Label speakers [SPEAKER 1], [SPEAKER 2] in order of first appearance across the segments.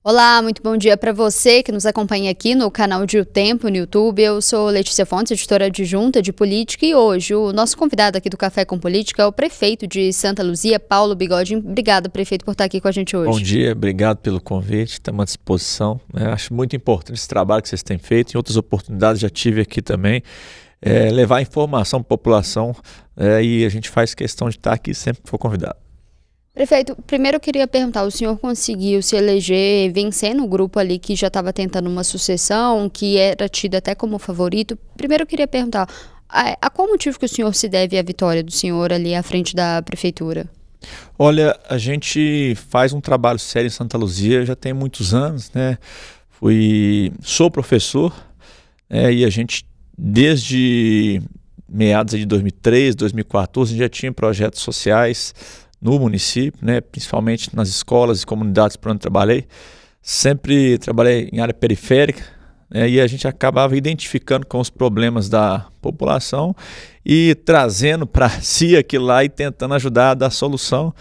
[SPEAKER 1] Olá, muito bom dia para você que nos acompanha aqui no canal de O Tempo no YouTube. Eu sou Letícia Fontes, editora adjunta de política, e hoje o nosso convidado aqui do Café com Política é o prefeito de Santa Luzia, Paulo Bigode. Obrigada, prefeito, por estar aqui com a gente hoje.
[SPEAKER 2] Bom dia, obrigado pelo convite, estamos à disposição. Acho muito importante esse trabalho que vocês têm feito. Em outras oportunidades já tive aqui também. Levar informação para a população e a gente faz questão de estar aqui sempre que for convidado.
[SPEAKER 1] Prefeito, primeiro eu queria perguntar, o senhor conseguiu se eleger vencendo o grupo ali que já estava tentando uma sucessão, que era tido até como favorito. Primeiro eu queria perguntar, a qual motivo que o senhor se deve à vitória do senhor ali à frente da prefeitura?
[SPEAKER 2] Olha, a gente faz um trabalho sério em Santa Luzia, já tem muitos anos, né? Sou professor, e a gente, desde meados de 2013, 2014, já tinha projetos sociais no município, né, principalmente nas escolas e comunidades por onde trabalhei. Sempre trabalhei em área periférica, e a gente acabava identificando com os problemas da população e trazendo para si aquilo lá e tentando ajudar a dar solução.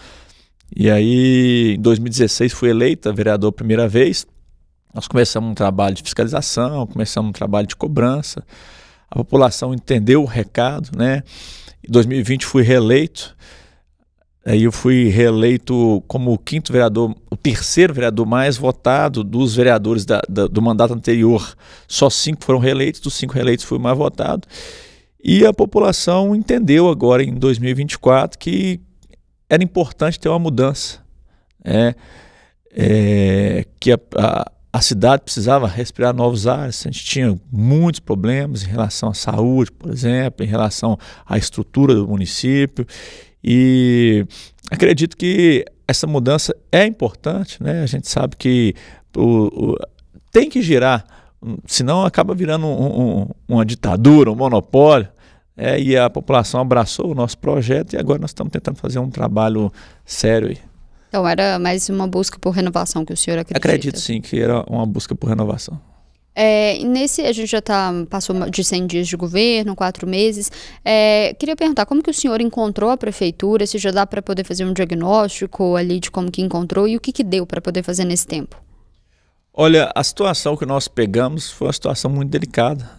[SPEAKER 2] E aí, em 2016, fui eleita vereador a primeira vez. Nós começamos um trabalho de fiscalização, começamos um trabalho de cobrança. A população entendeu o recado, né? Em 2020 fui reeleito. Aí eu fui reeleito como o quinto vereador, o terceiro vereador mais votado dos vereadores do mandato anterior. Só 5 foram reeleitos, dos 5 reeleitos fui o mais votado. E a população entendeu agora em 2024 que era importante ter uma mudança. Que a cidade precisava respirar novos ares. A gente tinha muitos problemas em relação à saúde, por exemplo, em relação à estrutura do município. E acredito que essa mudança é importante, né? A gente sabe que tem que girar, senão acaba virando uma ditadura, um monopólio. E a população abraçou o nosso projeto e agora nós estamos tentando fazer um trabalho sério aí.
[SPEAKER 1] Então era mais uma busca por renovação que o senhor acredita?
[SPEAKER 2] Acredito sim que era uma busca por renovação.
[SPEAKER 1] A gente já passou de 100 dias de governo, 4 meses. Queria perguntar, como que o senhor encontrou a prefeitura? Se já dá para poder fazer um diagnóstico ali de como que encontrou e o que deu para poder fazer nesse tempo?
[SPEAKER 2] Olha, a situação que nós pegamos foi uma situação muito delicada,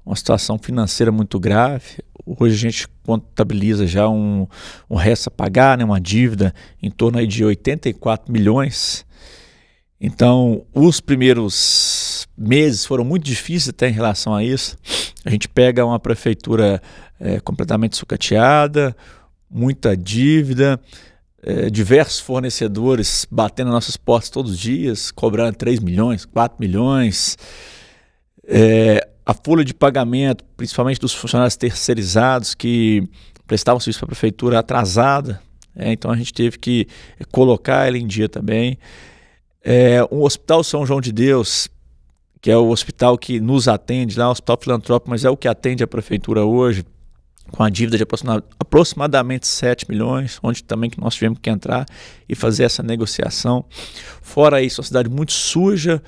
[SPEAKER 2] uma situação financeira muito grave. Hoje a gente contabiliza já um resto a pagar, né, uma dívida em torno aí de 84 milhões. Então, os primeiros meses foram muito difíceis até em relação a isso. A gente pega uma prefeitura completamente sucateada, muita dívida, diversos fornecedores batendo nas nossas portas todos os dias, cobrando 3 milhões, 4 milhões. A folha de pagamento, principalmente dos funcionários terceirizados que prestavam serviço para a prefeitura, atrasada. Então, a gente teve que colocar ela em dia também. O Hospital São João de Deus, que é o hospital que nos atende, lá é um hospital filantrópico, mas é o que atende a prefeitura hoje, com a dívida de aproximadamente 7 milhões, onde também que nós tivemos que entrar e fazer essa negociação. Fora isso, uma cidade muito suja,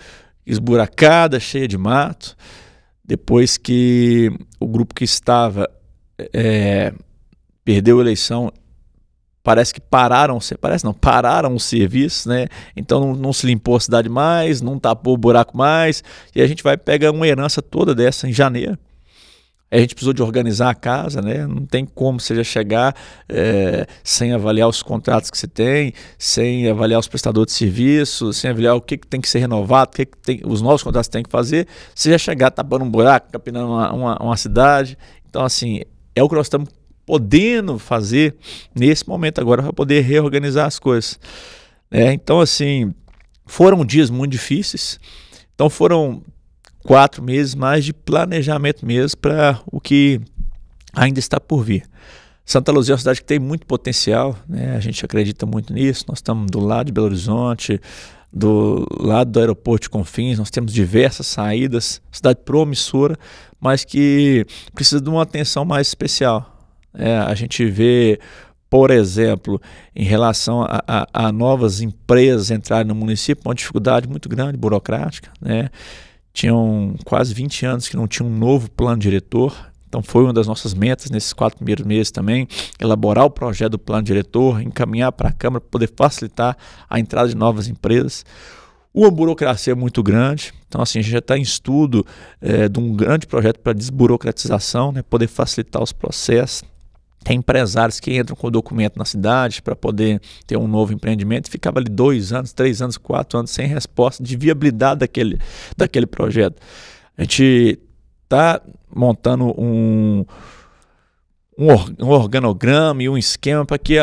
[SPEAKER 2] esburacada, cheia de mato. Depois que o grupo que estava perdeu a eleição, parece que pararam o serviço, né? Então não se limpou a cidade mais, não tapou o buraco mais, e a gente vai pegar uma herança toda dessa em janeiro. A gente precisou de organizar a casa, né? Não tem como você já chegar sem avaliar os contratos que você tem, sem avaliar os prestadores de serviço, sem avaliar o que tem que ser renovado, os novos contratos que tem que fazer, você já chegar tapando um buraco, capinando uma cidade. Então, assim, é o que nós estamos podendo fazer nesse momento agora para poder reorganizar as coisas. Então, assim, foram dias muito difíceis. Então, foram 4 meses mais de planejamento mesmo para o que ainda está por vir. Santa Luzia é uma cidade que tem muito potencial, né? A gente acredita muito nisso. Nós estamos do lado de Belo Horizonte, do lado do aeroporto de Confins, nós temos diversas saídas, cidade promissora, mas que precisa de uma atenção mais especial. A gente vê, por exemplo, em relação a novas empresas entrarem no município, uma dificuldade muito grande, burocrática, né? Tinham quase 20 anos que não tinha um novo plano diretor. Então foi uma das nossas metas nesses 4 primeiros meses também, elaborar o projeto do plano diretor, encaminhar para a Câmara para poder facilitar a entrada de novas empresas. Uma burocracia muito grande. Então, assim, a gente já está em estudo de um grande projeto para desburocratização, né, poder facilitar os processos. Tem empresários que entram com o documento na cidade para poder ter um novo empreendimento e ficava ali 2 anos, 3 anos, 4 anos sem resposta de viabilidade daquele projeto. A gente está montando um organograma e um esquema para que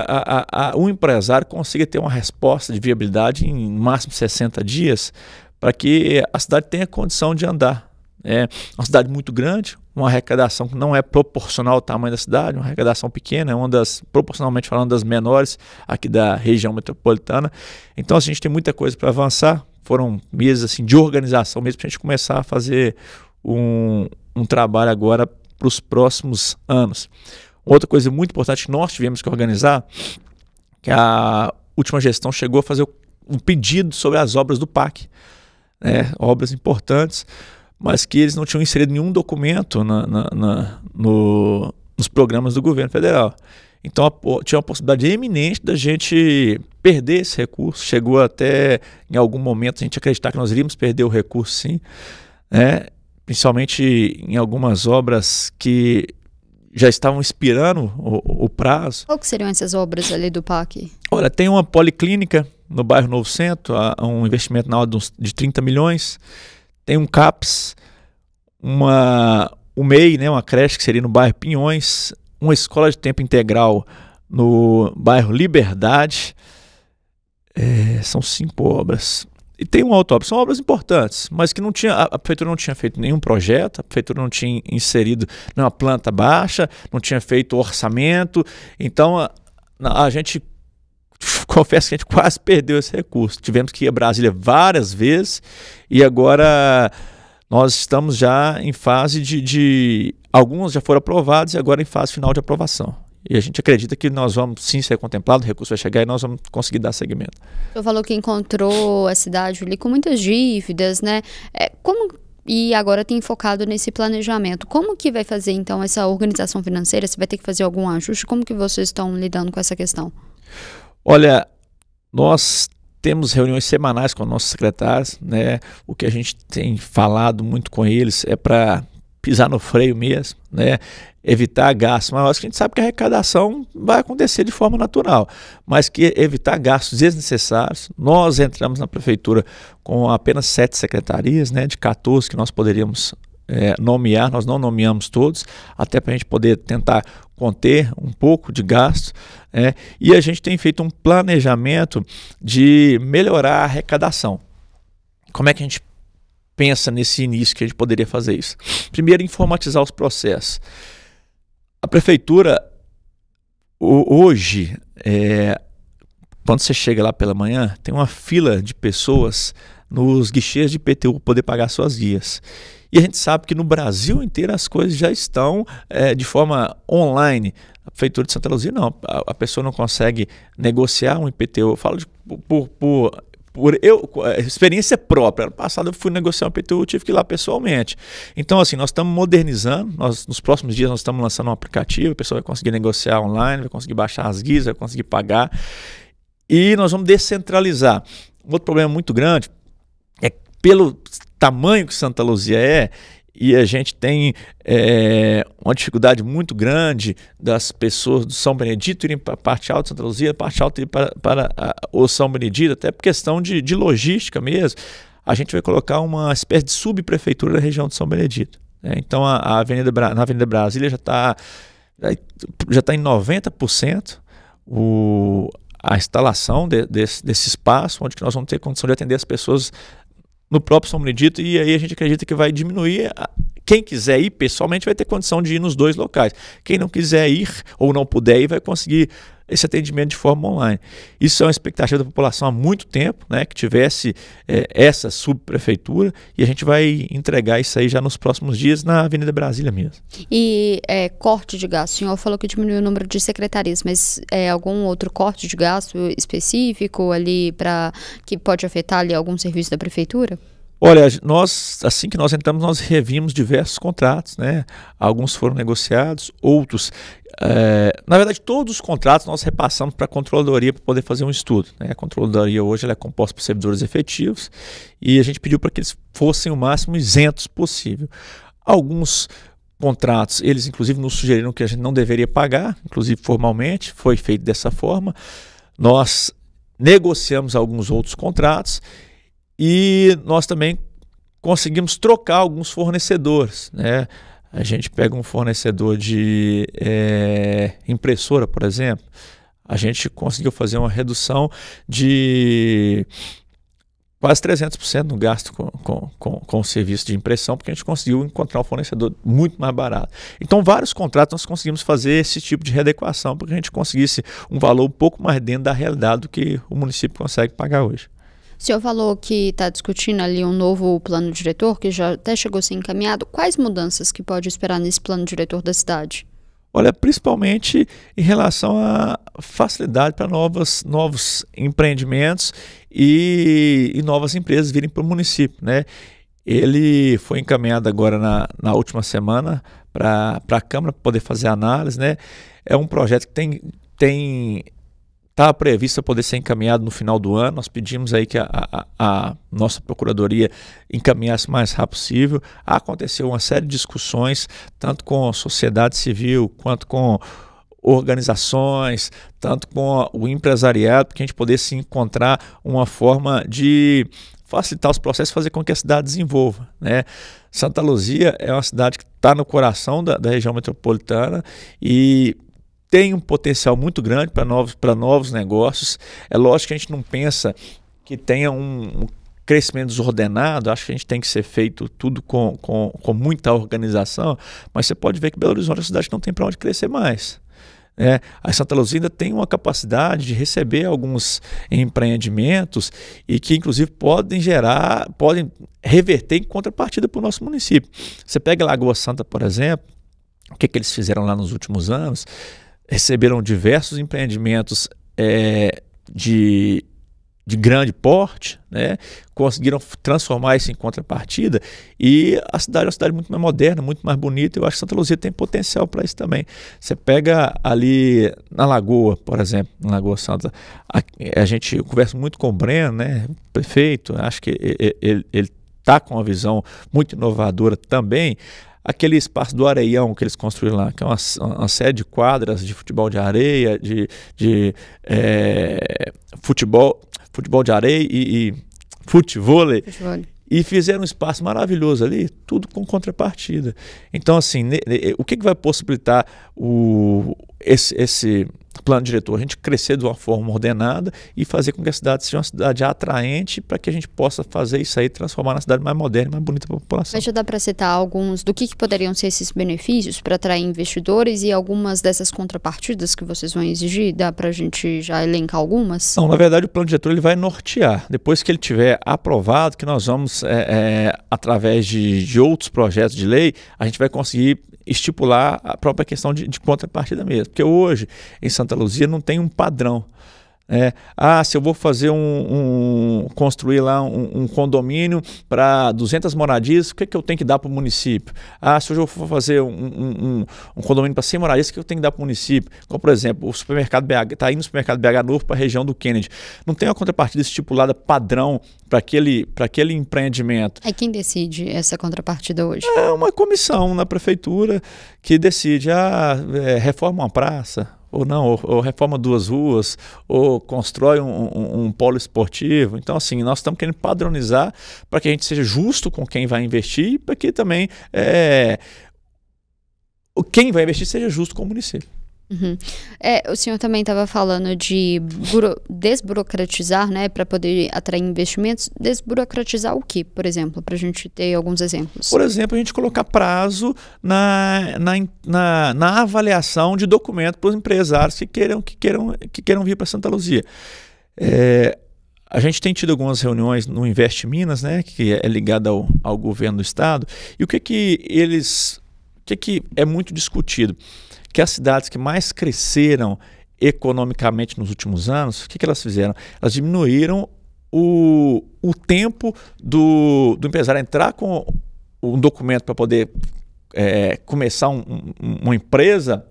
[SPEAKER 2] o empresário consiga ter uma resposta de viabilidade em máximo 60 dias para que a cidade tenha condição de andar. É uma cidade muito grande, uma arrecadação que não é proporcional ao tamanho da cidade, uma arrecadação pequena, é uma das, proporcionalmente falando, das menores aqui da região metropolitana. Então, assim, a gente tem muita coisa para avançar. Foram meses assim, de organização mesmo para a gente começar a fazer um trabalho agora para os próximos anos. Outra coisa muito importante que nós tivemos que organizar, que a última gestão chegou a fazer um pedido sobre as obras do PAC, né, obras importantes, mas que eles não tinham inserido nenhum documento nos programas do governo federal. Então tinha uma possibilidade eminente da gente perder esse recurso. Chegou até em algum momento a gente acreditar que nós iríamos perder o recurso, sim, né? Principalmente em algumas obras que já estavam expirando o prazo.
[SPEAKER 1] Qual que seriam essas obras ali do PAC?
[SPEAKER 2] Olha, tem uma policlínica no bairro Novo Centro, um investimento na ordem de 30 milhões. Tem um CAPS, o MEI, né, uma creche que seria no bairro Pinhões, uma escola de tempo integral no bairro Liberdade. São 5 obras. E tem uma outra obra, são obras importantes, mas que não tinha, a prefeitura não tinha feito nenhum projeto, a prefeitura não tinha inserido nenhuma planta baixa, não tinha feito orçamento. Então a gente, confesso que a gente quase perdeu esse recurso. Tivemos que ir a Brasília várias vezes e agora nós estamos já em fase alguns já foram aprovados e agora em fase final de aprovação. E a gente acredita que nós vamos sim ser contemplados, o recurso vai chegar e nós vamos conseguir dar seguimento.
[SPEAKER 1] O senhor falou que encontrou a cidade ali com muitas dívidas, né? E agora tem focado nesse planejamento. Como que vai fazer então essa organização financeira? Você vai ter que fazer algum ajuste? Como que vocês estão lidando com essa questão?
[SPEAKER 2] Olha, nós temos reuniões semanais com nossos secretários, né? O que a gente tem falado muito com eles é para pisar no freio mesmo, né? Evitar gastos maiores, que a gente sabe que a arrecadação vai acontecer de forma natural, mas que evitar gastos desnecessários. Nós entramos na prefeitura com apenas 7 secretarias, né, de 14 que nós poderíamos nomear, nós não nomeamos todos, até para a gente poder tentar conter um pouco de gasto, e a gente tem feito um planejamento de melhorar a arrecadação. Como é que a gente pensa nesse início que a gente poderia fazer isso? Primeiro, informatizar os processos. A prefeitura, hoje, quando você chega lá pela manhã, tem uma fila de pessoas nos guichês de IPTU para poder pagar suas guias. E a gente sabe que no Brasil inteiro as coisas já estão de forma online. A prefeitura de Santa Luzia não, a pessoa não consegue negociar um IPTU. Eu falo por experiência própria. Ano passado eu fui negociar um IPTU, tive que ir lá pessoalmente. Então, assim, nós estamos modernizando, nos próximos dias nós estamos lançando um aplicativo, a pessoa vai conseguir negociar online, vai conseguir baixar as guias, vai conseguir pagar. E nós vamos descentralizar. Um outro problema muito grande é pelo tamanho que Santa Luzia e a gente tem uma dificuldade muito grande das pessoas do São Benedito irem para a parte alta de Santa Luzia, a parte alta ir para o São Benedito, até por questão de logística mesmo. A gente vai colocar uma espécie de subprefeitura da região de São Benedito. Então na Avenida Brasília já está em 90% a instalação desse espaço, onde nós vamos ter condição de atender as pessoas no próprio São Benedito, e aí a gente acredita que vai diminuir. Quem quiser ir pessoalmente vai ter condição de ir nos 2 locais. Quem não quiser ir ou não puder ir vai conseguir esse atendimento de forma online. Isso é uma expectativa da população há muito tempo, né, que tivesse essa subprefeitura, e a gente vai entregar isso aí já nos próximos dias na Avenida Brasília mesmo.
[SPEAKER 1] E corte de gasto, o senhor falou que diminuiu o número de secretarias, mas algum outro corte de gasto específico ali que pode afetar ali algum serviço da prefeitura?
[SPEAKER 2] Olha, assim que nós entramos, nós revimos diversos contratos, né? Alguns foram negociados, outros Na verdade, todos os contratos nós repassamos para a controladoria para poder fazer um estudo, né? A controladoria hoje ela é composta por servidores efetivos e a gente pediu para que eles fossem o máximo isentos possível. Alguns contratos, eles inclusive nos sugeriram que a gente não deveria pagar, inclusive formalmente, foi feito dessa forma. Nós negociamos alguns outros contratos e nós também conseguimos trocar alguns fornecedores, né? A gente pega um fornecedor de impressora, por exemplo, a gente conseguiu fazer uma redução de quase 300% no gasto com o serviço de impressão, porque a gente conseguiu encontrar um fornecedor muito mais barato. Então, vários contratos nós conseguimos fazer esse tipo de readequação, para que a gente conseguisse um valor um pouco mais dentro da realidade do que o município consegue pagar hoje.
[SPEAKER 1] O senhor falou que está discutindo ali um novo plano diretor, que já até chegou a ser encaminhado. Quais mudanças que pode esperar nesse plano diretor da cidade?
[SPEAKER 2] Olha, principalmente em relação à facilidade para novos empreendimentos e novas empresas virem para o município, né? Ele foi encaminhado agora na última semana para a Câmara para poder fazer análise, né? É um projeto que está previsto poder ser encaminhado no final do ano. Nós pedimos aí que a nossa procuradoria encaminhasse o mais rápido possível. Aconteceu uma série de discussões, tanto com a sociedade civil, quanto com organizações, tanto com o empresariado, para que a gente pudesse encontrar uma forma de facilitar os processos e fazer com que a cidade desenvolva, né? Santa Luzia é uma cidade que está no coração da região metropolitana e tem um potencial muito grande para novos negócios. É lógico que a gente não pensa que tenha um crescimento desordenado, acho que a gente tem que ser feito tudo com muita organização, mas você pode ver que Belo Horizonte é uma cidade que não tem para onde crescer mais. A Santa Luzia ainda tem uma capacidade de receber alguns empreendimentos e que inclusive podem reverter em contrapartida para o nosso município. Você pega Lagoa Santa, por exemplo, o que eles fizeram lá nos últimos anos? Receberam diversos empreendimentos de grande porte, né? Conseguiram transformar isso em contrapartida e a cidade é uma cidade muito mais moderna, muito mais bonita. Eu acho que Santa Luzia tem potencial para isso também. Você pega ali na Lagoa, por exemplo, na Lagoa Santa, a gente conversa muito com o Breno, né? O prefeito, acho que ele está com uma visão muito inovadora também. Aquele espaço do Areião que eles construíram lá, que é uma série de quadras de futebol de areia, de futebol de areia e futevôlei. E fizeram um espaço maravilhoso ali, tudo com contrapartida. Então, assim, o que vai possibilitar esse plano diretor? A gente crescer de uma forma ordenada e fazer com que a cidade seja uma cidade atraente para que a gente possa fazer isso aí, transformar na cidade mais moderna e mais bonita para a população.
[SPEAKER 1] Mas já dá para citar alguns do que poderiam ser esses benefícios para atrair investidores e algumas dessas contrapartidas que vocês vão exigir? Dá para a gente já elencar algumas?
[SPEAKER 2] Não, na verdade o plano diretor ele vai nortear. Depois que ele tiver aprovado, que nós vamos, através de outros projetos de lei, a gente vai conseguir estipular a própria questão de contrapartida mesmo. Porque hoje, em Santa Luzia, não tem um padrão. Se eu vou fazer construir lá um condomínio para 200 moradias, o que eu tenho que dar para o município? Se eu for fazer um condomínio para 100 moradias, o que eu tenho que dar para o município? Como, por exemplo, o supermercado BH, está indo no supermercado BH novo para a região do Kennedy. Não tem uma contrapartida estipulada padrão para aquele empreendimento.
[SPEAKER 1] Aí quem decide essa contrapartida hoje?
[SPEAKER 2] É uma comissão na prefeitura que decide, reforma uma praça, ou não, ou reforma 2 ruas, ou constrói um polo esportivo. Então, assim, nós estamos querendo padronizar para que a gente seja justo com quem vai investir e para que também quem vai investir seja justo com o município.
[SPEAKER 1] Uhum. O senhor também estava falando de desburocratizar, né, para poder atrair investimentos. Desburocratizar o quê, por exemplo, para a gente ter alguns exemplos?
[SPEAKER 2] Por exemplo, a gente colocar prazo na avaliação de documento para os empresários que queiram vir para Santa Luzia. A gente tem tido algumas reuniões no Investe Minas, né, que é ligado ao governo do estado, e o que é muito discutido? Que as cidades que mais cresceram economicamente nos últimos anos, o que elas fizeram? Elas diminuíram o tempo do empresário entrar com um documento para poder começar uma empresa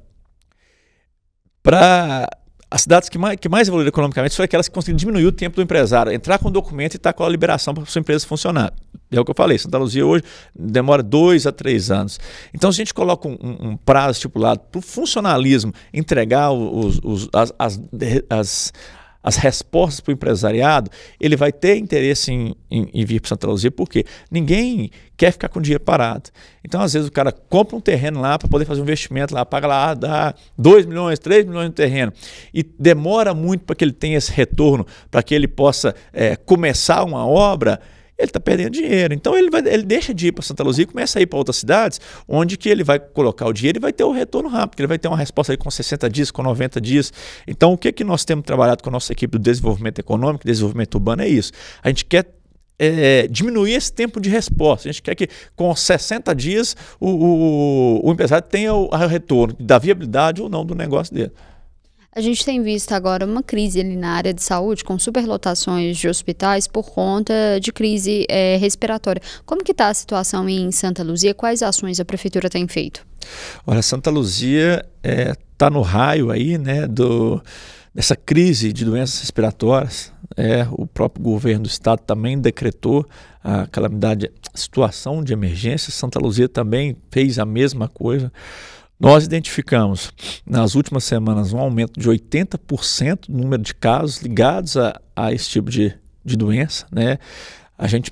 [SPEAKER 2] Para as cidades que mais evoluíram economicamente foram aquelas que conseguiram diminuir o tempo do empresário, entrar com o documento e estar com a liberação para a sua empresa funcionar. É o que eu falei, Santa Luzia hoje demora 2 a 3 anos. Então, se a gente coloca um prazo estipulado para o funcionalismo entregar as respostas para o empresariado, ele vai ter interesse em vir para Santa Luzia, porque ninguém quer ficar com dinheiro parado. Então, às vezes, o cara compra um terreno lá para poder fazer um investimento lá, paga lá, dá 2 milhões, 3 milhões no terreno, e demora muito para que ele tenha esse retorno, para que ele possa começar uma obra. Ele está perdendo dinheiro. Então ele deixa de ir para Santa Luzia e começa a ir para outras cidades, onde que ele vai colocar o dinheiro e vai ter o retorno rápido, ele vai ter uma resposta aí com 60 dias, com 90 dias. Então o que nós temos trabalhado com a nossa equipe do desenvolvimento econômico, desenvolvimento urbano é isso. A gente quer diminuir esse tempo de resposta. A gente quer que com 60 dias o empresário tenha o retorno da viabilidade ou não do negócio dele.
[SPEAKER 1] A gente tem visto agora uma crise ali na área de saúde, com superlotações de hospitais por conta de crise respiratória. Como que está a situação em Santa Luzia? Quais ações a prefeitura tem feito?
[SPEAKER 2] Olha, Santa Luzia está no raio aí, né, dessa crise de doenças respiratórias. O próprio governo do estado também decretou a calamidade, a situação de emergência. Santa Luzia também fez a mesma coisa. Nós identificamos nas últimas semanas um aumento de 80% no número de casos ligados a esse tipo de doença, né? A gente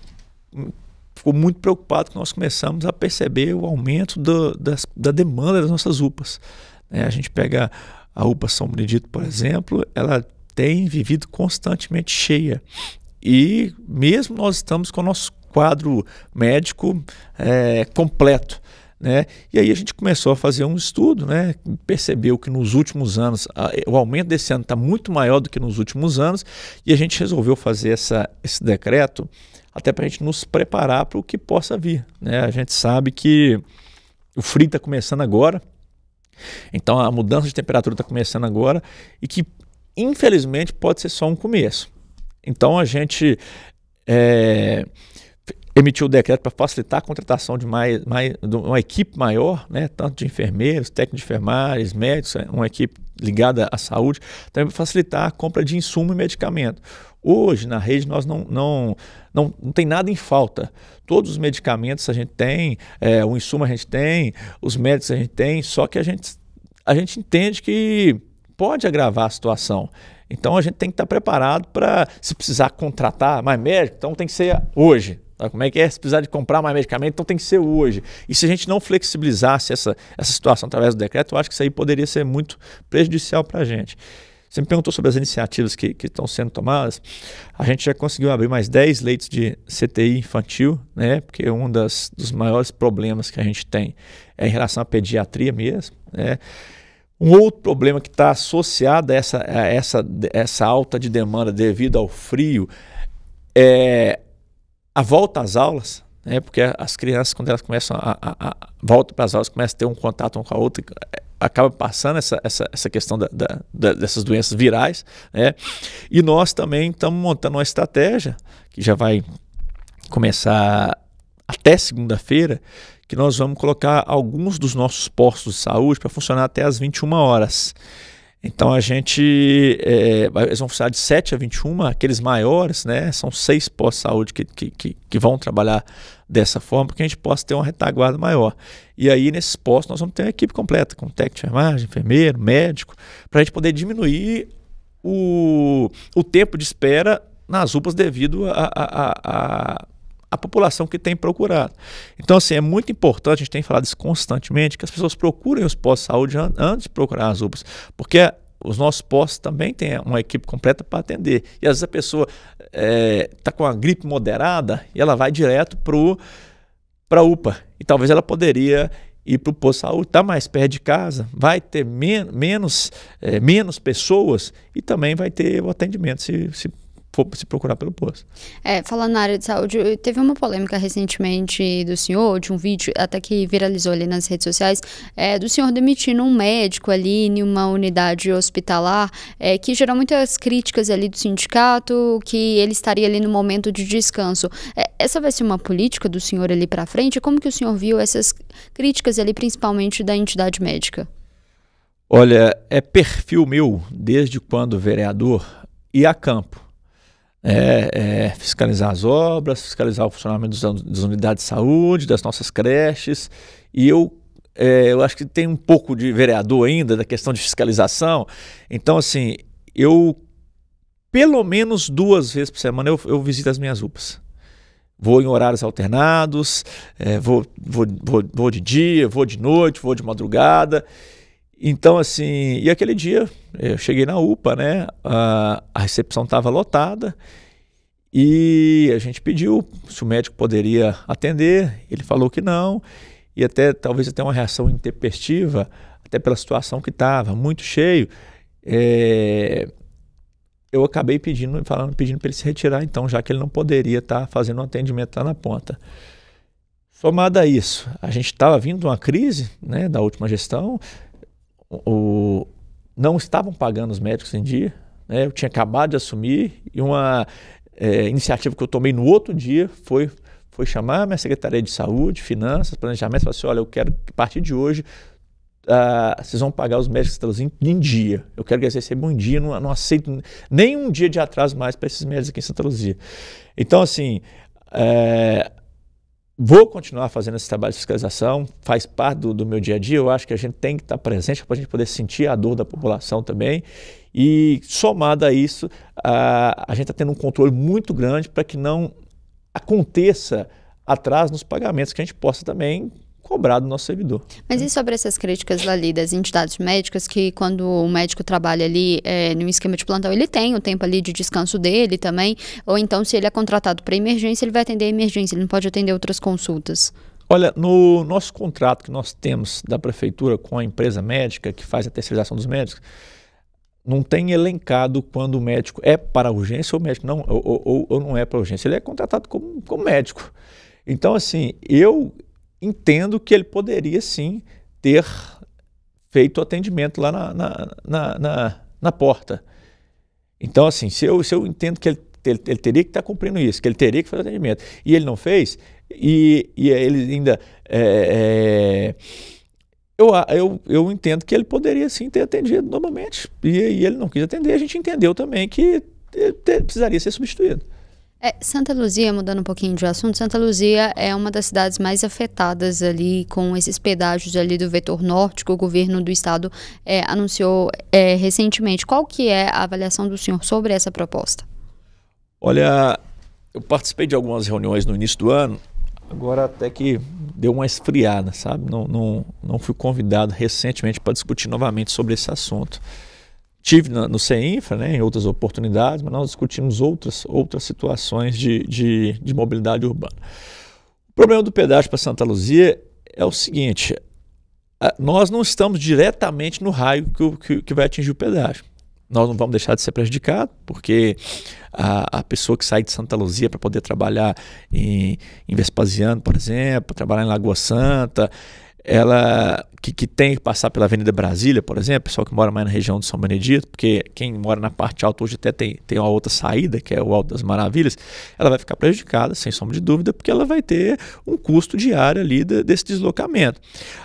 [SPEAKER 2] ficou muito preocupado, que nós começamos a perceber o aumento da demanda das nossas UPAs. A gente pega a UPA São Benedito, por exemplo, ela tem vivido constantemente cheia. E mesmo nós estamos com o nosso quadro médico completo. Né? E aí a gente começou a fazer um estudo, né? Percebeu que nos últimos anos, o aumento desse ano está muito maior do que nos últimos anos, e a gente resolveu fazer esse decreto até para a gente nos preparar para o que possa vir. Né? A gente sabe que o frio está começando agora, então a mudança de temperatura está começando agora, e que infelizmente pode ser só um começo. Então a gente emitiu o decreto para facilitar a contratação de uma equipe maior, né, tanto de enfermeiros, técnicos de enfermagem, médicos, uma equipe ligada à saúde, também para facilitar a compra de insumo e medicamento. Hoje, na rede, nós não tem nada em falta. Todos os medicamentos a gente tem, o insumo a gente tem, os médicos a gente tem, só que a gente entende que pode agravar a situação. Então, a gente tem que estar preparado para, se precisar contratar mais médico, então tem que ser hoje. Como é que é? Se precisar de comprar mais medicamento, então tem que ser hoje. E se a gente não flexibilizasse essa situação através do decreto, eu acho que isso aí poderia ser muito prejudicial para a gente. Você me perguntou sobre as iniciativas que estão sendo tomadas. A gente já conseguiu abrir mais 10 leitos de CTI infantil, né? Porque um dos maiores problemas que a gente tem é em relação à pediatria mesmo, né? Um outro problema que está associado a essa alta de demanda devido ao frio é a volta às aulas, né? Porque as crianças, quando elas começam voltam para as aulas, começam a ter um contato uma com a outra, acaba passando essa questão dessas doenças virais, né? E nós também estamos montando uma estratégia que já vai começar até segunda-feira, que nós vamos colocar alguns dos nossos postos de saúde para funcionar até às 21 horas. Então eles vão funcionar de 7 a 21, aqueles maiores, né? São 6 postos de saúde que vão trabalhar dessa forma, para que a gente possa ter uma retaguarda maior. E aí, nesses postos, nós vamos ter uma equipe completa, com técnico de enfermagem, enfermeiro, médico, para a gente poder diminuir o tempo de espera nas UPAs devido a população que tem procurado. Então, assim, é muito importante, a gente tem falado isso constantemente, que as pessoas procurem os postos de saúde antes de procurar as UPAs, porque os nossos postos também têm uma equipe completa para atender. E às vezes a pessoa está com uma gripe moderada e ela vai direto para a UPA. E talvez ela poderia ir para o posto de saúde, está mais perto de casa, vai ter menos pessoas e também vai ter o atendimento se for se procurar pelo posto.
[SPEAKER 1] Falando na área de saúde, teve uma polêmica recentemente do senhor, de um vídeo até que viralizou ali nas redes sociais, do senhor demitindo um médico ali em uma unidade hospitalar, que gerou muitas críticas ali do sindicato, que ele estaria ali no momento de descanso. Essa vai ser uma política do senhor ali para frente? Como que o senhor viu essas críticas ali, principalmente da entidade médica?
[SPEAKER 2] Olha, é perfil meu, desde quando vereador, ir a campo. Fiscalizar as obras, fiscalizar o funcionamento das unidades de saúde, das nossas creches. E eu acho que tem um pouco de vereador ainda, da questão de fiscalização. Então, assim, pelo menos 2 vezes por semana, eu visito as minhas UPAs. Vou em horários alternados, vou de dia, vou de noite, vou de madrugada. Então, assim, e aquele dia eu cheguei na UPA, né? A recepção estava lotada e a gente pediu se o médico poderia atender. Ele falou que não, e talvez até uma reação intempestiva, até pela situação que estava, muito cheio. Eu acabei pedindo para ele se retirar, então, já que ele não poderia estar fazendo um atendimento lá na ponta. Somado a isso, a gente estava vindo de uma crise, né, da última gestão. Não estavam pagando os médicos em dia, né? Eu tinha acabado de assumir e uma iniciativa que eu tomei no outro dia foi chamar a minha Secretaria de Saúde, Finanças, Planejamento e falar assim: olha, eu quero que a partir de hoje vocês vão pagar os médicos em dia. Eu quero que eles recebam em dia, não aceito nem um dia de atraso mais para esses médicos aqui em Santa Luzia. Então, assim, vou continuar fazendo esse trabalho de fiscalização, faz parte do meu dia a dia. Eu acho que a gente tem que estar presente para a gente poder sentir a dor da população também. E, somado a isso, a gente está tendo um controle muito grande para que não aconteça atraso nos pagamentos, que a gente possa também cobrar do nosso servidor.
[SPEAKER 1] Mas e sobre essas críticas ali das entidades médicas, que quando o médico trabalha ali no esquema de plantão, ele tem o tempo ali de descanso dele também, ou então se ele é contratado para emergência, ele vai atender a emergência, ele não pode atender outras consultas?
[SPEAKER 2] Olha, no nosso contrato que nós temos da prefeitura com a empresa médica que faz a terceirização dos médicos, não tem elencado quando o médico é para urgência ou o médico ou não é para urgência. Ele é contratado como médico. Então, assim, eu entendo que ele poderia sim ter feito o atendimento lá na porta. Então, assim, se eu entendo que ele teria que estar cumprindo isso, que ele teria que fazer o atendimento, e ele não fez, e ele ainda... Eu entendo que ele poderia sim ter atendido normalmente, e ele não quis atender. A gente entendeu também que precisaria ser substituído.
[SPEAKER 1] Santa Luzia, mudando um pouquinho de assunto, Santa Luzia é uma das cidades mais afetadas ali com esses pedágios ali do vetor norte que o governo do estado anunciou recentemente. Qual que é a avaliação do senhor sobre essa proposta?
[SPEAKER 2] Olha, eu participei de algumas reuniões no início do ano, agora até que deu uma esfriada, sabe? Não fui convidado recentemente para discutir novamente sobre esse assunto. Tive no CEINFRA, né, em outras oportunidades, mas nós discutimos outras situações de mobilidade urbana. O problema do pedágio para Santa Luzia é o seguinte: nós não estamos diretamente no raio que vai atingir o pedágio. Nós não vamos deixar de ser prejudicado, porque a pessoa que sai de Santa Luzia para poder trabalhar em Vespasiano, por exemplo, trabalhar em Lagoa Santa, ela que tem que passar pela Avenida Brasília, por exemplo, pessoal que mora mais na região de São Benedito, porque quem mora na parte alta hoje até tem uma outra saída, que é o Alto das Maravilhas, ela vai ficar prejudicada, sem sombra de dúvida, porque ela vai ter um custo diário ali desse deslocamento.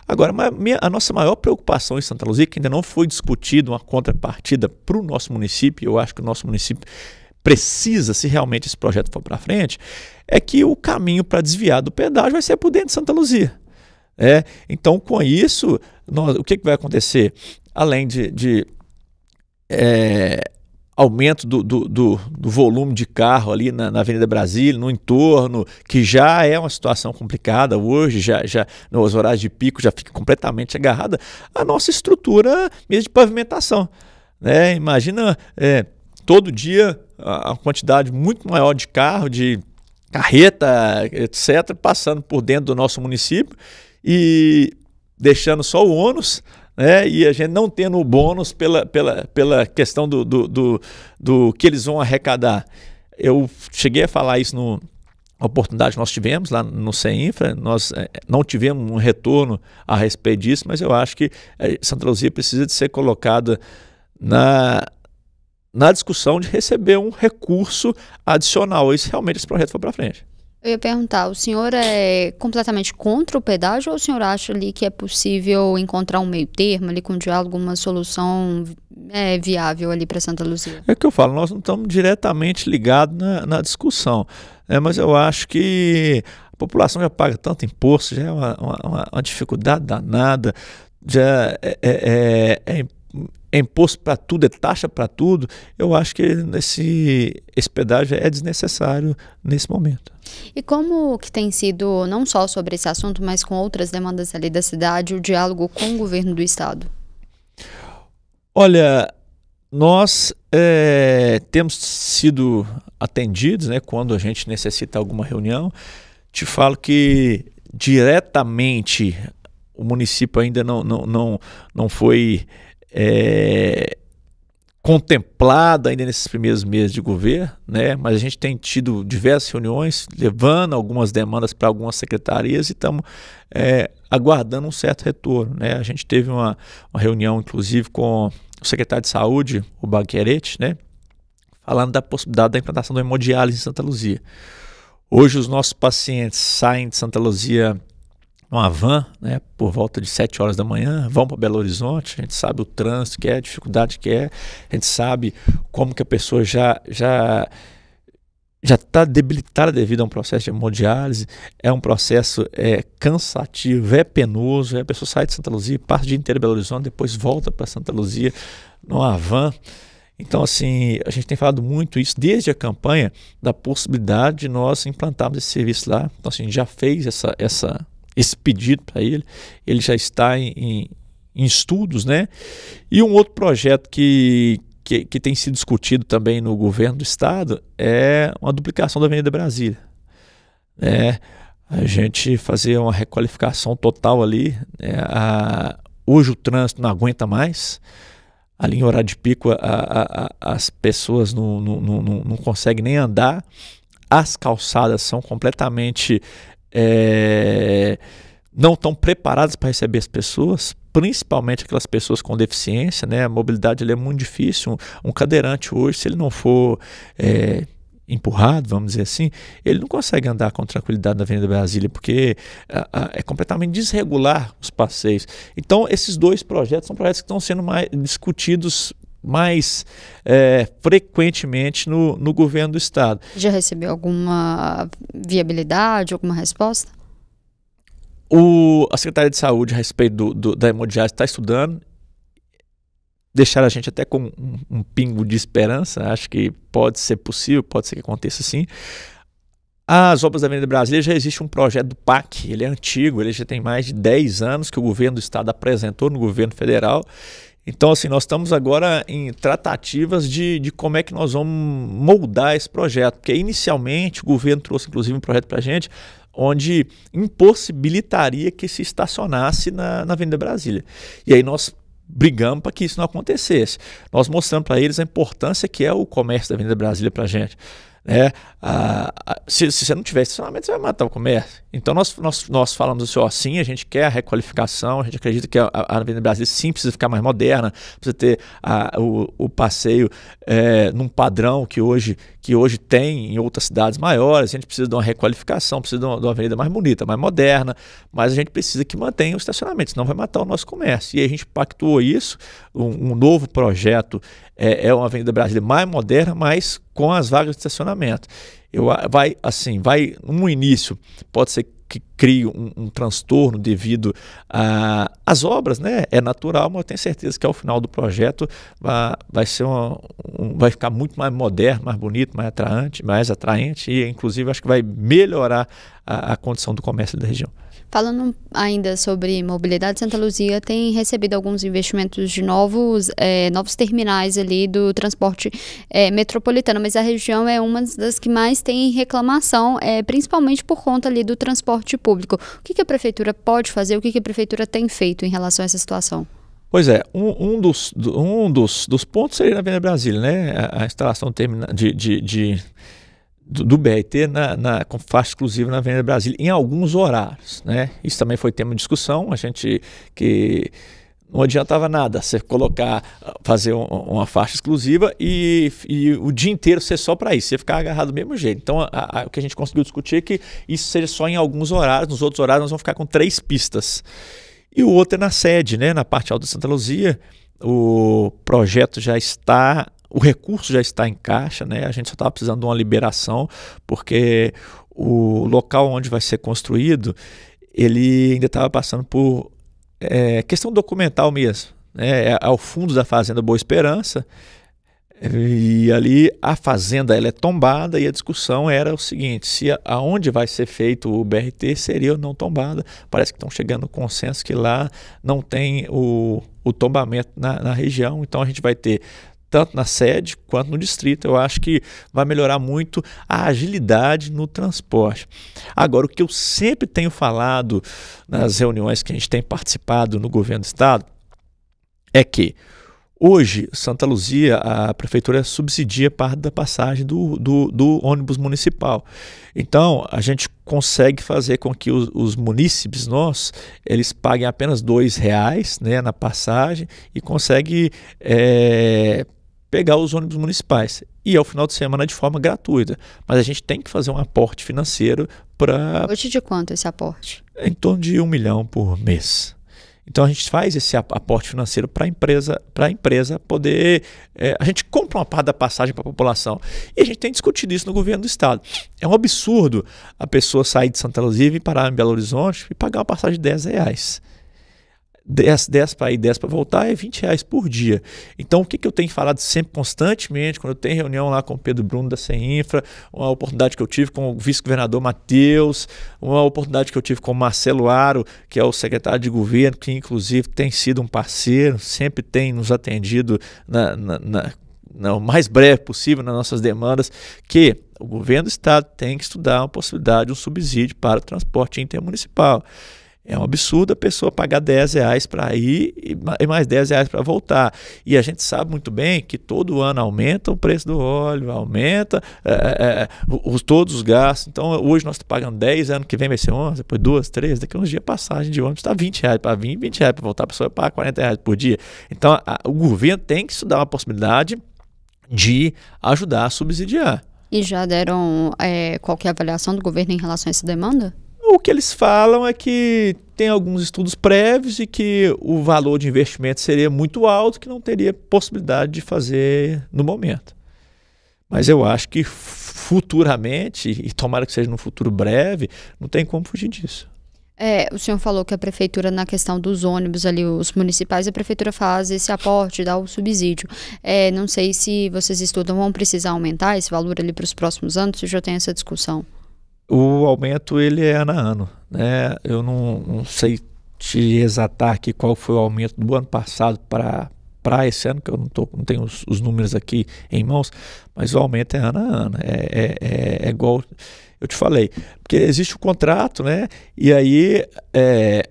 [SPEAKER 2] Agora, a nossa maior preocupação em Santa Luzia, que ainda não foi discutido uma contrapartida para o nosso município, eu acho que o nosso município precisa, se realmente esse projeto for para frente, é que o caminho para desviar do pedágio vai ser por dentro de Santa Luzia. Então, com isso, o que vai acontecer? Além de aumento do volume de carro ali na Avenida Brasília, no entorno, que já é uma situação complicada hoje, já nos horários de pico já fica completamente agarrada, a nossa estrutura mesmo de pavimentação. Imagina todo dia a quantidade muito maior de carro, de carreta, etc., passando por dentro do nosso município, e deixando só o ônus, e a gente não tendo o bônus pela questão do que eles vão arrecadar. Eu cheguei a falar isso na oportunidade que nós tivemos lá no CEINFRA, nós não tivemos um retorno a respeito disso, mas eu acho que Santa Luzia precisa de ser colocada na discussão de receber um recurso adicional, se realmente esse projeto for para frente.
[SPEAKER 1] Eu ia perguntar, o senhor é completamente contra o pedágio ou o senhor acha ali que é possível encontrar um meio termo ali com diálogo, uma solução viável ali para Santa Luzia?
[SPEAKER 2] É o que eu falo, nós não estamos diretamente ligados na discussão, mas eu acho que a população já paga tanto imposto, já é uma dificuldade danada, já é imposto para tudo, é taxa para tudo. Eu acho que esse pedágio é desnecessário nesse momento.
[SPEAKER 1] E como que tem sido, não só sobre esse assunto, mas com outras demandas ali da cidade, o diálogo com o governo do estado?
[SPEAKER 2] Olha, nós temos sido atendidos, né, quando a gente necessita alguma reunião. Te falo que diretamente o município ainda não foi contemplado ainda nesses primeiros meses de governo, né? Mas a gente tem tido diversas reuniões, levando algumas demandas para algumas secretarias e estamos aguardando um certo retorno, né? A gente teve uma reunião, inclusive, com o secretário de Saúde, o Baquerete, né? Falando da possibilidade da implantação da hemodiálise em Santa Luzia. Hoje os nossos pacientes saem de Santa Luzia uma van, né, por volta de 7 horas da manhã, vão para Belo Horizonte. A gente sabe o trânsito que é, a dificuldade que é, a gente sabe como que a pessoa já está debilitada devido a um processo de hemodiálise. É um processo cansativo, é penoso. A pessoa sai de Santa Luzia, passa o dia inteiro em Belo Horizonte, depois volta para Santa Luzia numa van. Então, assim, a gente tem falado muito isso desde a campanha da possibilidade de nós implantarmos esse serviço lá. Então, assim, a gente já fez esse pedido para ele já está em estudos, né? E um outro projeto que tem sido discutido também no governo do estado é uma duplicação da Avenida Brasília, né? A gente fazer uma requalificação total ali, né? Hoje o trânsito não aguenta mais, ali em horário de pico as pessoas não conseguem nem andar, as calçadas são completamente não estão preparadas para receber as pessoas, principalmente aquelas pessoas com deficiência, né? A mobilidade é muito difícil. Um cadeirante hoje, se ele não for empurrado, vamos dizer assim, ele não consegue andar com tranquilidade na Avenida Brasília, porque é completamente desregular os passeios. Então, esses dois projetos são projetos que estão sendo mais discutidos mais frequentemente no governo do estado.
[SPEAKER 1] Já recebeu alguma viabilidade, alguma resposta?
[SPEAKER 2] A Secretaria de Saúde, a respeito da hemodiálise, está estudando, deixar a gente até com um pingo de esperança. Acho que pode ser possível, pode ser que aconteça sim. As obras da Avenida Brasília, já existe um projeto do PAC, ele é antigo, ele já tem mais de 10 anos que o governo do estado apresentou no governo federal. Então, assim, nós estamos agora em tratativas de como é que nós vamos moldar esse projeto, porque inicialmente o governo trouxe inclusive um projeto para a gente, onde impossibilitaria que se estacionasse na Avenida Brasília. E aí nós brigamos para que isso não acontecesse. Nós mostramos para eles a importância que é o comércio da Avenida Brasília para a gente. Se você não tiver estacionamento, você vai matar o comércio. Então nós falamos assim, sim, a gente quer a requalificação, a gente acredita que a Avenida Brasília sim precisa ficar mais moderna, precisa ter o passeio num padrão que hoje tem em outras cidades maiores. A gente precisa de uma requalificação, precisa de uma avenida mais bonita, mais moderna, mas a gente precisa que mantenha o estacionamento, senão vai matar o nosso comércio. E aí a gente pactuou isso, um novo projeto é uma Avenida Brasília mais moderna, mas com as vagas de estacionamento. Vai no início, pode ser que crie um transtorno devido às obras, né? É natural, mas eu tenho certeza que ao final do projeto vai ficar muito mais moderno, mais bonito, mais atraente e inclusive acho que vai melhorar a condição do comércio da região.
[SPEAKER 1] Falando ainda sobre mobilidade, Santa Luzia tem recebido alguns investimentos de novos terminais ali do transporte metropolitano, mas a região é uma das que mais tem reclamação, principalmente por conta ali do transporte público. O que a prefeitura pode fazer, o que a prefeitura tem feito em relação a essa situação?
[SPEAKER 2] Pois é, um dos pontos seria na Avenida Brasília, né? A instalação do BRT com faixa exclusiva na Avenida Brasília em alguns horários, né? Isso também foi tema de discussão. A gente que Não adiantava nada você fazer uma faixa exclusiva e o dia inteiro ser só para isso, você ficar agarrado do mesmo jeito. Então, o que a gente conseguiu discutir é que isso seja só em alguns horários, nos outros horários nós vamos ficar com 3 pistas. E o outro é na sede, né? Na parte alta de Santa Luzia, o projeto já está, o recurso já está em caixa, né? A gente só estava precisando de uma liberação, porque o local onde vai ser construído, ele ainda estava passando por questão documental mesmo, né? É ao fundo da Fazenda Boa Esperança, e ali a fazenda ela é tombada e a discussão era o seguinte, se aonde vai ser feito o BRT seria ou não tombada. Parece que estão chegando no consenso que lá não tem o tombamento na região, então a gente vai ter tanto na sede quanto no distrito. Eu acho que vai melhorar muito a agilidade no transporte. Agora, o que eu sempre tenho falado nas reuniões que a gente tem participado no governo do estado é que hoje, Santa Luzia, a prefeitura subsidia parte da passagem do ônibus municipal. Então, a gente consegue fazer com que os munícipes nossos, eles paguem apenas R$2, né, na passagem e conseguem pegar os ônibus municipais. E ao final de semana de forma gratuita. Mas a gente tem que fazer um aporte financeiro para...
[SPEAKER 1] Hoje de quanto esse aporte?
[SPEAKER 2] Em torno de R$1 milhão por mês. Então a gente faz esse aporte financeiro para a empresa poder... a gente compra uma parte da passagem para a população. E a gente tem discutido isso no governo do estado. É um absurdo a pessoa sair de Santa Luzia e parar em Belo Horizonte e pagar uma passagem de R$10. 10 para ir, 10 para voltar é R$20 por dia. Então o que eu tenho falado sempre constantemente, quando eu tenho reunião lá com o Pedro Bruno da CEINFRA, uma oportunidade que eu tive com o vice-governador Matheus, uma oportunidade que eu tive com o Marcelo Aro, que é o secretário de governo, que inclusive tem sido um parceiro, sempre tem nos atendido o mais breve possível nas nossas demandas, que o governo do estado tem que estudar a possibilidade de um subsídio para o transporte intermunicipal. É um absurdo a pessoa pagar R$10 para ir e mais R$10 para voltar. E a gente sabe muito bem que todo ano aumenta o preço do óleo, aumenta todos os gastos. Então hoje nós estamos pagando 10, ano que vem vai ser 11, depois 2, 3, daqui a uns dias a passagem de ônibus está R$20 para vir, R$20 para voltar, a pessoa vai pagar R$40 por dia. Então o governo tem que estudar uma possibilidade de ajudar a subsidiar.
[SPEAKER 1] E já deram qualquer avaliação do governo em relação a essa demanda?
[SPEAKER 2] O que eles falam é que tem alguns estudos prévios e que o valor de investimento seria muito alto, que não teria possibilidade de fazer no momento. Mas eu acho que futuramente, e tomara que seja no futuro breve, não tem como fugir disso.
[SPEAKER 1] O senhor falou que a prefeitura, na questão dos ônibus ali, os municipais, a prefeitura faz esse aporte, dá o subsídio. Não sei se vocês estudam, vão precisar aumentar esse valor ali para os próximos anos, se já tem essa discussão.
[SPEAKER 2] O aumento ele é ano a ano, né? Eu não sei te exatar aqui qual foi o aumento do ano passado para esse ano, que eu não tenho os números aqui em mãos, mas o aumento é ano a ano, é igual eu te falei, porque existe o contrato, né? E aí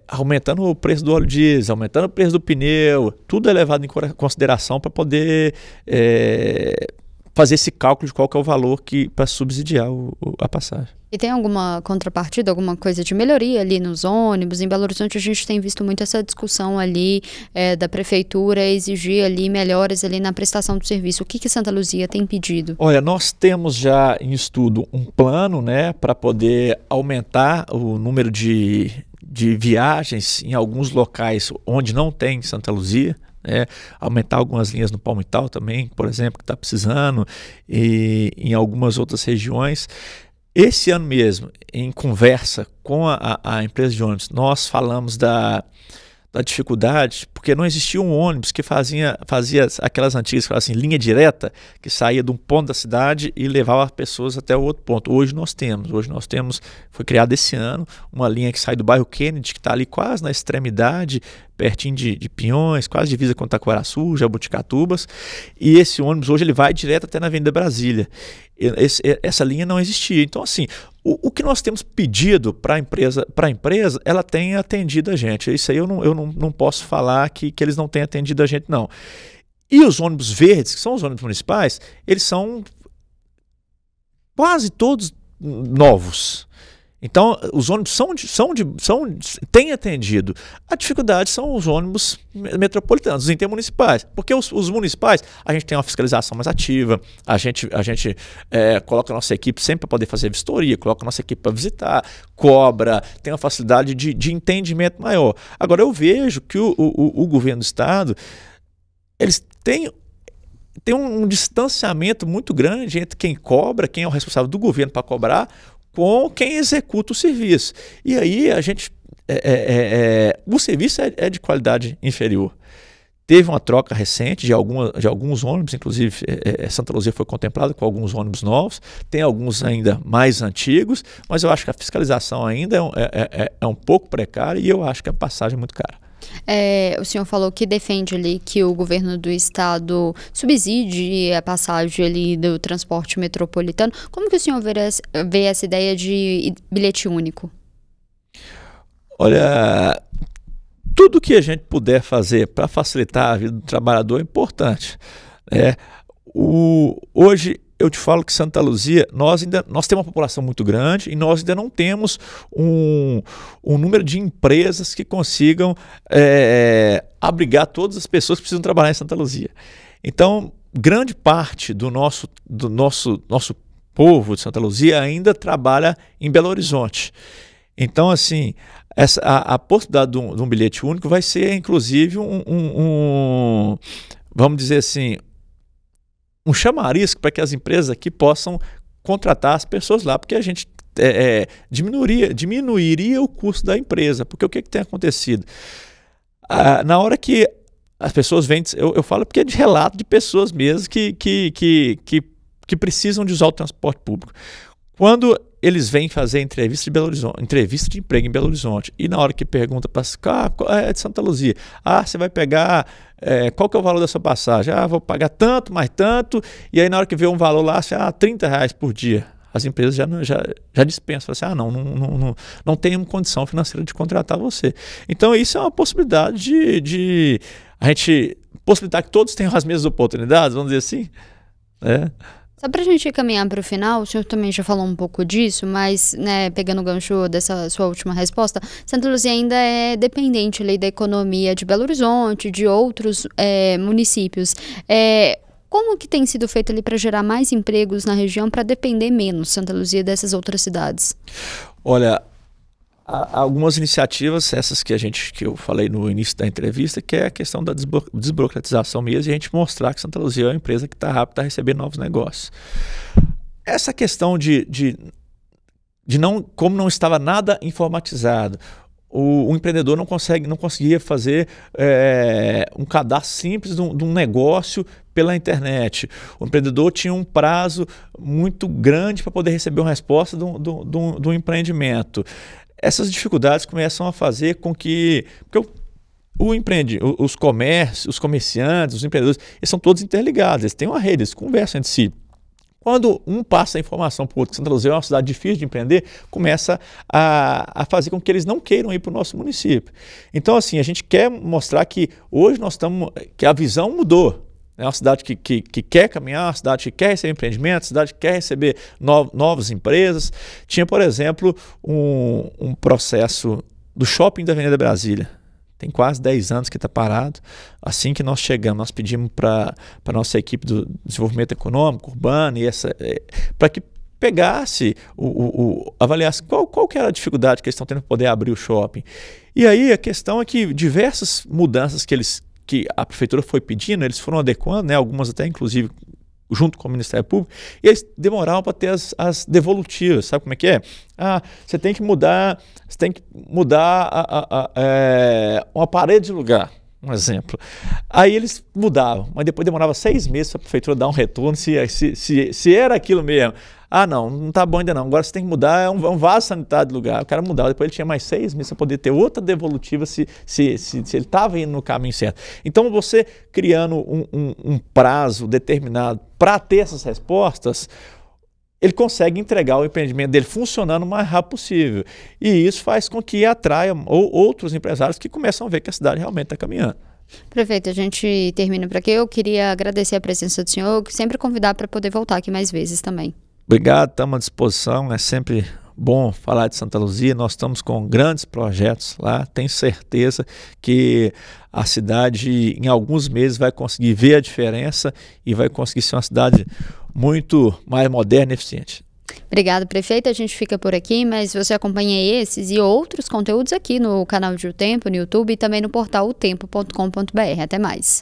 [SPEAKER 2] aumentando o preço do óleo diesel, aumentando o preço do pneu, tudo é levado em consideração para poder fazer esse cálculo de qual que é o valor para subsidiar a passagem.
[SPEAKER 1] E tem alguma contrapartida, alguma coisa de melhoria ali nos ônibus? Em Belo Horizonte a gente tem visto muito essa discussão ali da prefeitura exigir ali melhoras ali na prestação do serviço. O que Santa Luzia tem pedido?
[SPEAKER 2] Olha, nós temos já em estudo um plano, né, para poder aumentar o número de viagens em alguns locais onde não tem Santa Luzia. Aumentar algumas linhas no Palmital também, por exemplo, que está precisando, e em algumas outras regiões. Esse ano mesmo, em conversa com a empresa de ônibus, nós falamos da dificuldade, porque não existia um ônibus que fazia aquelas antigas, assim, linha direta, que saía de um ponto da cidade e levava as pessoas até o outro ponto. Hoje nós temos, foi criado esse ano, uma linha que sai do bairro Kennedy, que está ali quase na extremidade, pertinho de Pinhões, quase divisa com Itacoaraçu, Jabuticatubas, e esse ônibus hoje ele vai direto até na Avenida Brasília. Essa linha não existia. Então, assim, o que nós temos pedido para a empresa, ela tem atendido a gente. Isso aí eu não posso falar que eles não têm atendido a gente, não. E os ônibus verdes, que são os ônibus municipais, eles são quase todos novos. Então, os ônibus têm atendido. A dificuldade são os ônibus metropolitanos, os intermunicipais. Porque os municipais, a gente tem uma fiscalização mais ativa, a gente coloca a nossa equipe sempre para poder fazer vistoria, coloca a nossa equipe para visitar, cobra, tem uma facilidade de entendimento maior. Agora, eu vejo que o governo do estado, eles têm um distanciamento muito grande entre quem cobra, quem é o responsável do governo para cobrar, com quem executa o serviço. E aí o serviço é de qualidade inferior. Teve uma troca recente de alguns ônibus, inclusive Santa Luzia foi contemplada com alguns ônibus novos, tem alguns ainda mais antigos, mas eu acho que a fiscalização ainda é um pouco precária e eu acho que a passagem é muito cara.
[SPEAKER 1] O senhor falou que defende ali que o governo do estado subsidie a passagem ali do transporte metropolitano. Como que o senhor vê essa ideia de bilhete único?
[SPEAKER 2] Olha, tudo que a gente puder fazer para facilitar a vida do trabalhador é importante. Hoje eu te falo que Santa Luzia, nós temos uma população muito grande e nós ainda não temos um número de empresas que consigam abrigar todas as pessoas que precisam trabalhar em Santa Luzia. Então, grande parte do nosso povo de Santa Luzia ainda trabalha em Belo Horizonte. Então, assim, a possibilidade de um bilhete único vai ser, inclusive, vamos dizer assim, um chamariz para que as empresas aqui possam contratar as pessoas lá, porque a gente diminuiria o custo da empresa. Porque o que tem acontecido? Na hora que as pessoas vêm, eu falo porque é de relato de pessoas mesmo que precisam de usar o transporte público. Quando eles vêm fazer entrevista de emprego em Belo Horizonte, e na hora que pergunta para é de Santa Luzia, você vai pegar, qual que é o valor da sua passagem? Vou pagar tanto, mais tanto, e aí na hora que vê um valor lá, R$30 por dia. As empresas já dispensam, falam assim, não tenho condição financeira de contratar você. Então isso é uma possibilidade de a gente possibilitar que todos tenham as mesmas oportunidades, vamos dizer assim,
[SPEAKER 1] Só para a gente caminhar para o final, o senhor também já falou um pouco disso, mas, pegando o gancho dessa sua última resposta, Santa Luzia ainda é dependente ali da economia de Belo Horizonte, de outros municípios. Como que tem sido feito ali para gerar mais empregos na região, para depender menos Santa Luzia dessas outras cidades?
[SPEAKER 2] Olha, há algumas iniciativas, essas que eu falei no início da entrevista, que é a questão da desburocratização mesmo, e a gente mostrar que Santa Luzia é uma empresa que está rápida a receber novos negócios. Essa questão como não estava nada informatizado, o empreendedor não conseguia fazer um cadastro simples de um negócio pela internet. O empreendedor tinha um prazo muito grande para poder receber uma resposta de um empreendimento. Essas dificuldades começam a fazer com que... Porque os comércios, os comerciantes, os empreendedores, eles são todos interligados, eles têm uma rede, eles conversam entre si. Quando um passa a informação para o outro, Santa Luzia é uma cidade difícil de empreender, começa a fazer com que eles não queiram ir para o nosso município. Então, assim, a gente quer mostrar que hoje que a visão mudou. É uma cidade que quer caminhar, uma cidade que quer receber empreendimentos, uma cidade que quer receber novas empresas. Tinha, por exemplo, um processo do shopping da Avenida Brasília. Tem quase 10 anos que está parado. Assim que nós chegamos, nós pedimos para a nossa equipe do desenvolvimento econômico, urbano, para que pegasse, avaliasse qual que era a dificuldade que eles estão tendo para poder abrir o shopping. E aí a questão é que diversas mudanças que a prefeitura foi pedindo, eles foram adequando, algumas até inclusive junto com o Ministério Público, e eles demoravam para ter as devolutivas. Sabe como é que é? Você tem que mudar uma parede de lugar, um exemplo. Aí eles mudavam, mas depois demorava 6 meses para a prefeitura dar um retorno se era aquilo mesmo. Não está bom ainda não, agora você tem que mudar, um vaso sanitário de lugar. O cara mudava, depois ele tinha mais 6 meses para poder ter outra devolutiva se ele estava indo no caminho certo. Então você criando um prazo determinado para ter essas respostas, ele consegue entregar o empreendimento dele funcionando o mais rápido possível. E isso faz com que atraia outros empresários que começam a ver que a cidade realmente está caminhando.
[SPEAKER 1] Prefeito, a gente termina por aqui. Eu queria agradecer a presença do senhor, sempre convidar para poder voltar aqui mais vezes também.
[SPEAKER 2] Obrigado, estamos à disposição, é sempre bom falar de Santa Luzia. Nós estamos com grandes projetos lá. Tenho certeza que a cidade, em alguns meses, vai conseguir ver a diferença e vai conseguir ser uma cidade muito mais moderna e eficiente.
[SPEAKER 1] Obrigado, prefeito. A gente fica por aqui, mas você acompanha esses e outros conteúdos aqui no canal de O Tempo, no YouTube e também no portal otempo.com.br. Até mais.